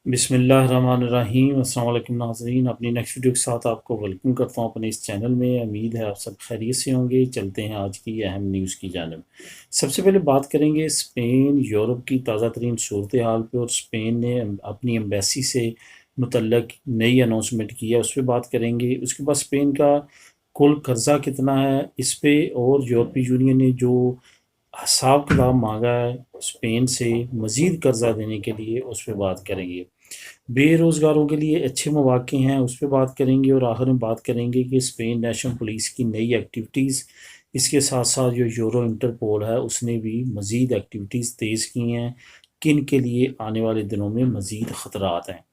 बिस्मिल्लाहिर्रहमानिर्रहीम। अस्सलाम वालेकुम नाज़रीन, अपनी नेक्स्ट वीडियो के साथ आपको वेलकम करता हूँ अपने इस चैनल में। उम्मीद है आप सब खैरियत से होंगे। चलते हैं आज की अहम न्यूज़ की जानिब। सबसे पहले बात करेंगे स्पेन यूरोप की ताज़ा तरीन सूरत हाल पे, और स्पेन ने अपनी एम्बेसी से मुतल्लक नई अनाउंसमेंट की है, उस पर बात करेंगे। उसके बाद स्पेन का कुल कर्जा कितना है इस पे, और यूरोपीय यूनियन ने जो हिसाब किताब मांगा है स्पेन से मज़ीद कर्जा देने के लिए, उस पर बात करेंगे। बेरोज़गारों के लिए अच्छे मौक़े हैं, उस पे बात करेंगे। और आखिर में बात करेंगे कि स्पेन नेशनल पुलिस की नई एक्टिविटीज़, इसके साथ साथ जो यूरो इंटरपोल है उसने भी मज़ीद एक्टिविटीज़ तेज़ की हैं, किन के लिए आने वाले दिनों में मज़ीद ख़तरात हैं।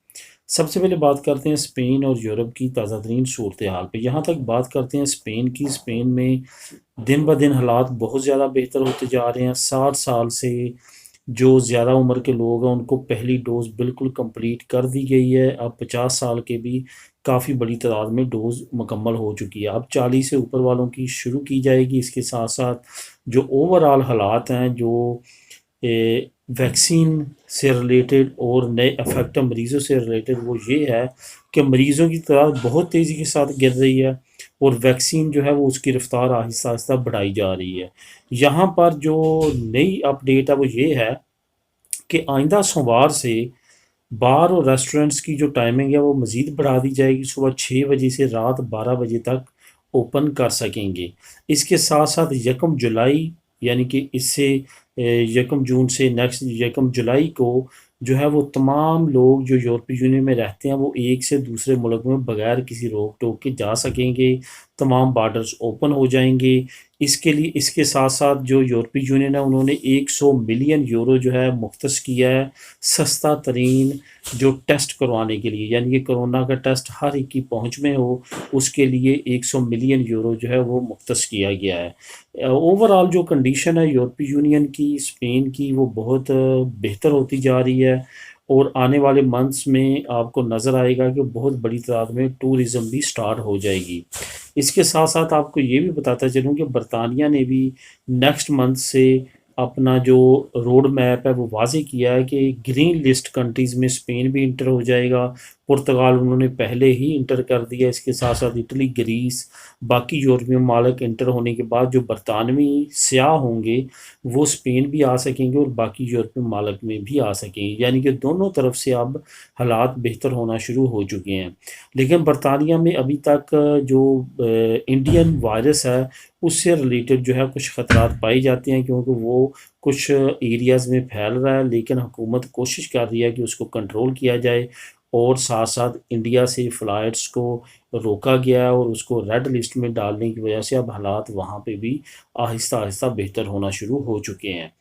सबसे पहले बात करते हैं स्पेन और यूरोप की ताज़ा तरीन सूरत हाल पे। यहाँ तक बात करते हैं स्पेन की। स्पेन में दिन ब दिन हालात बहुत ज़्यादा बेहतर होते जा रहे हैं। 60 साल से जो ज़्यादा उम्र के लोग हैं उनको पहली डोज़ बिल्कुल कंप्लीट कर दी गई है। अब 50 साल के भी काफ़ी बड़ी तादाद में डोज़ मुकम्मल हो चुकी है। अब 40 से ऊपर वालों की शुरू की जाएगी। इसके साथ साथ जो ओवरऑल हालात हैं, जो वैक्सीन से रिलेटेड और नए अफेक्ट मरीज़ों से रिलेटेड, वो ये है कि मरीज़ों की तादाद बहुत तेज़ी के साथ गिर रही है, और वैक्सीन जो है वो उसकी रफ्तार आहिस्ता आहिस्ता बढ़ाई जा रही है। यहाँ पर जो नई अपडेट है वो ये है कि आइंदा सोमवार से बार और रेस्टोरेंट्स की जो टाइमिंग है वो मज़ीद बढ़ा दी जाएगी। सुबह 6 बजे से रात 12 बजे तक ओपन कर सकेंगे। इसके साथ साथ यकम जुलाई, यानी कि इससे यकम जून से नेक्स्ट यकम जुलाई को जो है वो तमाम लोग जो यूरोपीय यूनियन में रहते हैं वो एक से दूसरे मुल्क में बगैर किसी रोक टोक के जा सकेंगे। तमाम बार्डर्स ओपन हो जाएंगे। इसके लिए इसके साथ साथ जो यूरोपीय यूनियन है उन्होंने 100 मिलियन यूरो जो है मुख्तस किया है सस्ता तरीन जो टेस्ट करवाने के लिए, यानी कि कोरोना का टेस्ट हर एक की पहुंच में हो, उसके लिए 100 मिलियन यूरो जो है वो मुख्तस किया गया है। ओवरऑल जो कंडीशन है यूरोपीय यूनियन की, स्पेन की, वो बहुत बेहतर होती जा रही है। और आने वाले मंथ्स में आपको नज़र आएगा कि बहुत बड़ी तादाद में टूरिज़्म भी स्टार्ट हो जाएगी। इसके साथ साथ आपको ये भी बताता चलूँ कि बरतानिया ने भी नेक्स्ट मंथ से अपना जो रोड मैप है वो वाज़ेह किया है कि ग्रीन लिस्ट कंट्रीज़ में स्पेन भी इंटर हो जाएगा। पुर्तगाल उन्होंने पहले ही इंटर कर दिया। इसके साथ साथ इटली, ग्रीस, बाकी यूरोपीय मालिक इंटर होने के बाद जो बरतानवी सियाह होंगे वो स्पेन भी आ सकेंगे और बाकी यूरोपीय मालिक में भी आ सकेंगे। यानी कि दोनों तरफ से अब हालात बेहतर होना शुरू हो चुके हैं। लेकिन बरतानिया में अभी तक जो इंडियन वायरस है उससे रिलेटेड जो है कुछ ख़तरात पाए जाते हैं, क्योंकि वो कुछ एरियाज़ में फैल रहा है। लेकिन हुकूमत कोशिश कर रही है कि उसको कंट्रोल किया जाए, और साथ साथ इंडिया से फ़्लाइट्स को रोका गया है और उसको रेड लिस्ट में डालने की वजह से अब हालात वहाँ पे भी आहिस्ता आहिस्ता बेहतर होना शुरू हो चुके हैं।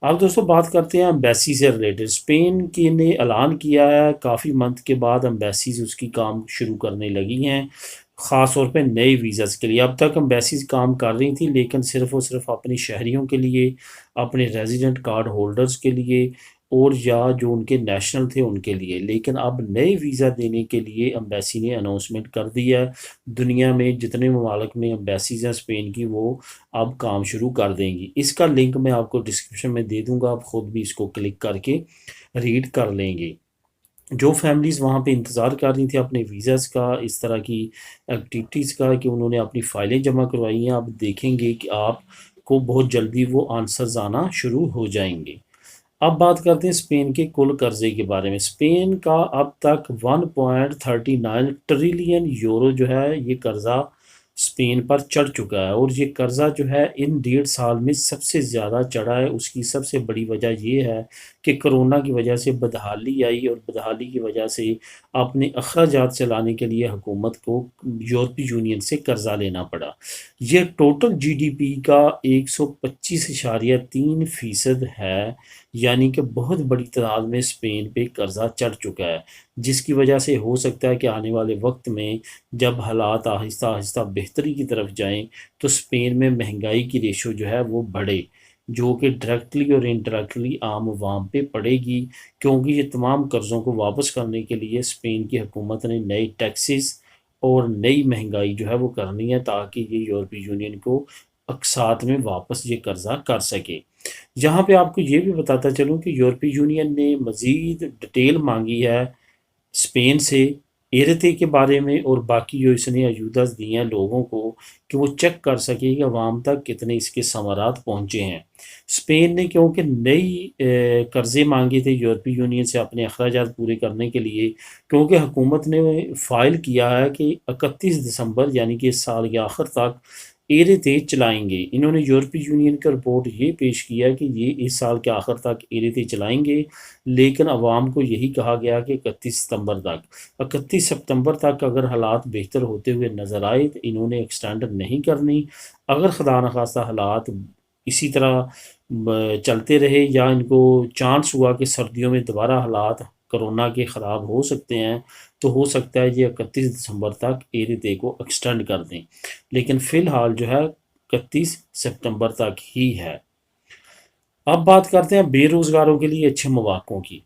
अब दोस्तों बात करते हैं एम्बेसी से रिलेटेड। स्पेन की ने ऐलान किया है काफ़ी मंथ के बाद एम्बेसीज उसकी काम शुरू करने लगी हैं, ख़ास तौर पे नए वीज़ाज़ के लिए। अब तक एम्बेसीज काम कर रही थी लेकिन सिर्फ़ और सिर्फ अपने शहरियों के लिए, अपने रेजिडेंट कार्ड होल्डर्स के लिए, और या जो उनके नेशनल थे उनके लिए। लेकिन अब नए वीज़ा देने के लिए एम्बेसी ने अनाउंसमेंट कर दी है। दुनिया में जितने ममालिक में एम्बेसीज हैं स्पेन की, वो अब काम शुरू कर देंगी। इसका लिंक मैं आपको डिस्क्रिप्शन में दे दूंगा, आप ख़ुद भी इसको क्लिक करके रीड कर लेंगे। जो फैमिलीज़ वहाँ पे इंतज़ार कर रही थी अपने वीज़ाज़ का, इस तरह की एक्टिविटीज़ का, कि उन्होंने अपनी फ़ाइलें जमा करवाई हैं, आप देखेंगे कि आपको बहुत जल्दी वो आंसर्स आना शुरू हो जाएंगे। अब बात करते हैं स्पेन के कुल कर्जे के बारे में। स्पेन का अब तक 1.39 ट्रिलियन यूरो जो है ये कर्जा स्पेन पर चढ़ चुका है, और ये कर्जा जो है इन 1.5 साल में सबसे ज़्यादा चढ़ा है। उसकी सबसे बड़ी वजह ये है कि कोरोना की वजह से बदहाली आई, और बदहाली की वजह से अपने अखराजात चलाने के लिए हुकूमत को यूरोपीय यूनियन से कर्जा लेना पड़ा। ये टोटल जीडीपी का 125.3% है, यानी कि बहुत बड़ी तादाद में स्पेन पे कर्जा चढ़ चुका है, जिसकी वजह से हो सकता है कि आने वाले वक्त में जब हालात आहिस्ता आहिस्ता बेहतरी की तरफ जाएं तो स्पेन में महंगाई की रेशो जो है वो बढ़े, जो कि डायरेक्टली और इनडायरेक्टली आम आवाम पे पड़ेगी। क्योंकि ये तमाम कर्ज़ों को वापस करने के लिए स्पेन की हुकूमत ने नए टैक्सेस और नई महंगाई जो है वो करनी है, ताकि ये यूरोपीय यूनियन को अकसात में वापस ये कर्जा कर सके। यहाँ पे आपको ये भी बताता चलूँ कि यूरोपीय यूनियन ने मज़ीद डिटेल मांगी है स्पेन से एरते के बारे में, और बाकी जो इसने अयूदस दिए हैं लोगों को कि वो चेक कर सके कि अवाम तक कितने इसके समारात पहुँचे हैं। स्पेन ने क्योंकि नई कर्ज़े मांगे थे यूरोपीय यूनियन से अपने अखराजात पूरे करने के लिए, क्योंकि हुकूमत ने फ़ाइल किया है कि 31 दिसंबर यानी कि इस साल के आखिर तक एरे तेज चलाएंगे। इन्होंने यूरोपीय यूनियन का रिपोर्ट ये पेश किया कि ये इस साल के आखिर तक एरे तेज चलाएंगे, लेकिन अवाम को यही कहा गया कि 31 सितंबर तक अगर हालात बेहतर होते हुए नज़र आए तो इन्होंने एक्सटेंड नहीं करनी। अगर खुदा न खास्ता हालात इसी तरह चलते रहे या इनको चांस हुआ कि सर्दियों में दोबारा हालात कोरोना के ख़राब हो सकते हैं, तो हो सकता है ये 31 दिसंबर तक एरे डे को एक्सटेंड कर दें, लेकिन फ़िलहाल जो है 31 सितंबर तक ही है। अब बात करते हैं बेरोज़गारों के लिए अच्छे मौक़ों की।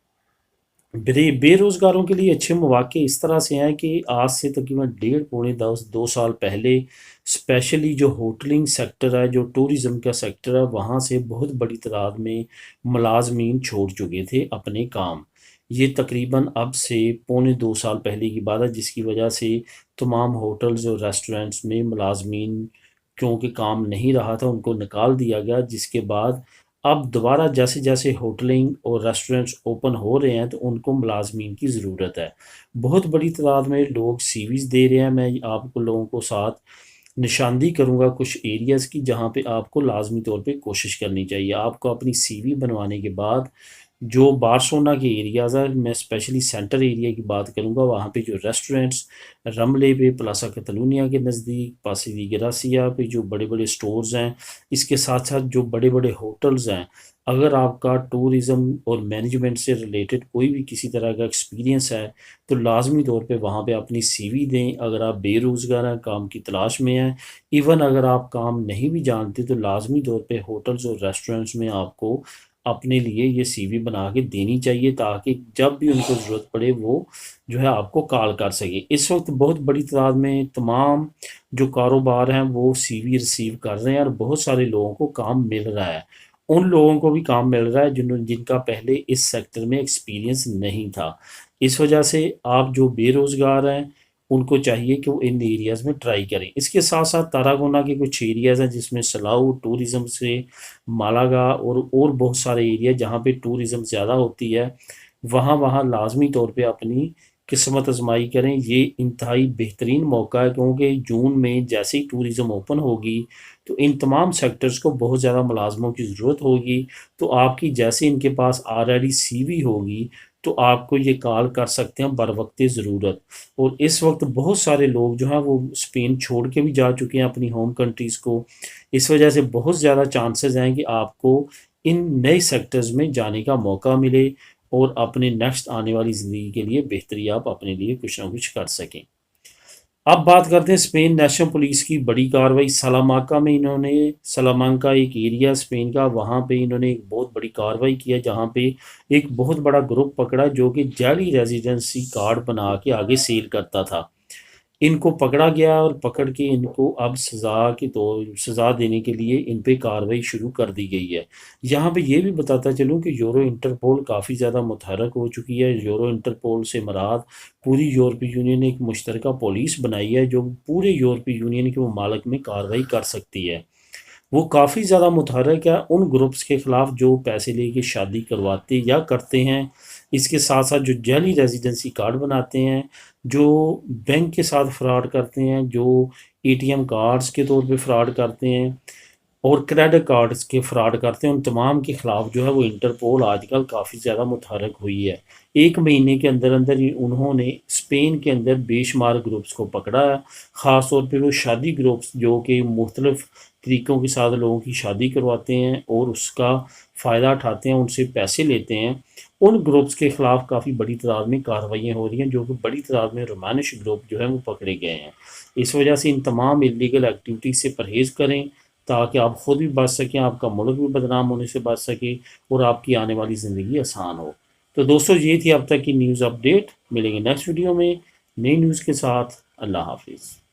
बेरोज़गारों के लिए अच्छे मौक़े इस तरह से हैं कि आज से तकरीबन डेढ़ पौने 2 साल पहले स्पेशली जो होटलिंग सेक्टर है, जो टूरिज़्म का सेक्टर है, वहाँ से बहुत बड़ी तादाद में मुलाज़मीन छोड़ चुके थे अपने काम। ये तकरीबन अब से पौने 2 साल पहले की बात है, जिसकी वजह से तमाम होटल्स और रेस्टोरेंट्स में मुलाज़मीन क्योंकि काम नहीं रहा था उनको निकाल दिया गया, जिसके बाद अब दोबारा जैसे जैसे होटलिंग और रेस्टोरेंट्स ओपन हो रहे हैं तो उनको मुलाजमीन की ज़रूरत है। बहुत बड़ी तादाद में लोग सीवीज़ दे रहे हैं। मैं आपको लोगों को साथ निशानदी करूंगा कुछ एरियाज़ की जहां पे आपको लाजमी तौर पे कोशिश करनी चाहिए। आपको अपनी सीवी बनवाने के बाद जो बारसोना के एरियाज़ है, मैं स्पेशली सेंटर एरिया की बात करूंगा, वहाँ पे जो रेस्टोरेंट्स रमले पे प्लासा कतलूनिया के नज़दीक पासी दी ग्रासिया पे जो बड़े बड़े स्टोर्स हैं, इसके साथ साथ जो बड़े बड़े होटल्स हैं, अगर आपका टूरिज़्म और मैनेजमेंट से रिलेटेड कोई भी किसी तरह का एक्सपीरियंस है तो लाजमी तौर पे वहाँ पे अपनी सीवी दें। अगर आप बेरोज़गार हैं, काम की तलाश में हैं, इवन अगर आप काम नहीं भी जानते तो लाजमी तौर पे होटल्स और रेस्टोरेंट्स में आपको अपने लिए ये सीवी बना के देनी चाहिए, ताकि जब भी उनको ज़रूरत पड़े वो जो है आपको कॉल कर सके। इस वक्त बहुत बड़ी तादाद में तमाम जो कारोबार हैं वो सीवी रिसीव कर रहे हैं और बहुत सारे लोगों को काम मिल रहा है। उन लोगों को भी काम मिल रहा है जिनका पहले इस सेक्टर में एक्सपीरियंस नहीं था। इस वजह से आप जो बेरोज़गार हैं उनको चाहिए कि वो इन एरियाज़ में ट्राई करें। इसके साथ साथ तारागोना के कुछ एरियाज़ हैं जिसमें सलाऊ टूरिज़्म से मालागा और बहुत सारे एरिया जहाँ पे टूरिज़्म ज़्यादा होती है, वहाँ वहाँ लाजमी तौर पे अपनी किस्मत आजमाई करें। ये इंतहाई बेहतरीन मौका है, क्योंकि जून में जैसे ही टूरिज़्म ओपन होगी तो इन तमाम सेक्टर्स को बहुत ज़्यादा मुलाजमों की ज़रूरत होगी। तो आपकी जैसे इनके पास ऑलरेडी सीवी होगी तो आपको ये कॉल कर सकते हैं बरवक्त ज़रूरत। और इस वक्त बहुत सारे लोग जो हैं वो स्पेन छोड़ के भी जा चुके हैं अपनी होम कंट्रीज़ को। इस वजह से बहुत ज़्यादा चांसेस हैं कि आपको इन नए सेक्टर्स में जाने का मौका मिले और अपने नेक्स्ट आने वाली ज़िंदगी के लिए बेहतरी आप अपने लिए कुछ ना कुछ कर सकें। अब बात करते हैं स्पेन नेशनल पुलिस की बड़ी कार्रवाई। सलामाका में इन्होंने सलामांका एक एरिया स्पेन का, वहाँ पे इन्होंने एक बहुत बड़ी कार्रवाई किया जहाँ पे एक बहुत बड़ा ग्रुप पकड़ा जो कि जाली रेजिडेंसी कार्ड बना के आगे सेल करता था। इनको पकड़ा गया और पकड़ के इनको अब सज़ा देने के लिए इन पे कार्रवाई शुरू कर दी गई है। यहाँ पे ये भी बताता चलूँ कि यूरो इंटरपोल काफ़ी ज़्यादा मुतहरक हो चुकी है। यूरो इंटरपोल से मुराद पूरी यूरोपीय यूनियन ने एक मुश्तरका पुलिस बनाई है जो पूरे यूरोपीय यूनियन के ममालिक में कार्रवाई कर सकती है। वो काफ़ी ज़्यादा मुतहरक है उन ग्रुप्स के ख़िलाफ़ जो पैसे लेके शादी करवाते या करते हैं। इसके साथ साथ जो जाली रेजिडेंसी कार्ड बनाते हैं, जो बैंक के साथ फ्रॉड करते हैं, जो एटीएम कार्ड्स के तौर पे फ्रॉड करते हैं और क्रेडिट कार्ड्स के फ्रॉड करते हैं, उन तमाम के ख़िलाफ़ जो है वो इंटरपोल आजकल काफ़ी ज़्यादा मुतहरक हुई है। 1 महीने के अंदर अंदर ही उन्होंने स्पेन के अंदर बेशुमार ग्रुप्स को पकड़ा है। ख़ास तौर पे वो शादी ग्रुप्स जो कि मुख्तलिफ़ तरीक़ों के साथ लोगों की शादी करवाते हैं और उसका फ़ायदा उठाते हैं, उनसे पैसे लेते हैं। उन ग्रुप्स के ख़िलाफ़ काफ़ी बड़ी तादाद में कार्रवाइयाँ हो रही हैं, जो कि बड़ी तादाद में रोमानिश ग्रुप जो है वो पकड़े गए हैं। इस वजह से इन तमाम इल्लीगल एक्टिविटीज़ से परहेज़ करें ताकि आप ख़ुद भी बच सकें, आपका मुल्क भी बदनाम होने से बच सके और आपकी आने वाली ज़िंदगी आसान हो। तो दोस्तों ये थी अब तक की न्यूज़ अपडेट। मिलेंगे नेक्स्ट वीडियो में नई न्यूज़ के साथ। अल्लाह हाफिज़।